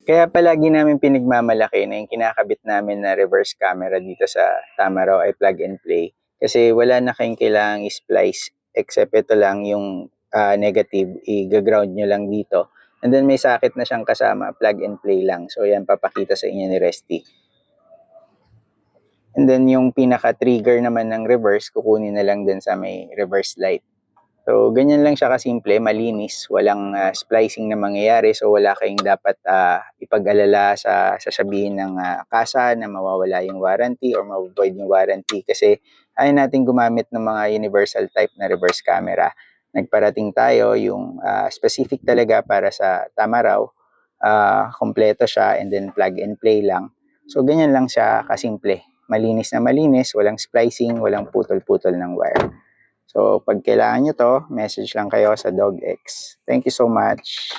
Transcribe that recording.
Kaya palagi namin pinagmamalaki na yung kinakabit namin na reverse camera dito sa Tamaraw ay plug and play. Kasi wala na kayong kailangang splice except ito lang yung negative, i-ground nyo lang dito. And then may socket na siyang kasama, plug and play lang. So yan, papakita sa inyo ni Resty. And then yung pinaka-trigger naman ng reverse, kukunin na lang din sa may reverse light. So, ganyan lang siya kasimple, malinis, walang splicing na mangyayari. So, wala kayong dapat ipag-alala sa sasabihin ng kasa na mawawala yung warranty or ma-void yung warranty kasi ayaw natin gumamit ng mga universal type na reverse camera. Nagparating tayo yung specific talaga para sa Tamaraw, kompleto siya and then plug and play lang. So, ganyan lang siya kasimple. Malinis na malinis, walang splicing, walang putol-putol ng wire. So, pag kailangan nyo to, message lang kayo sa DogX. Thank you so much.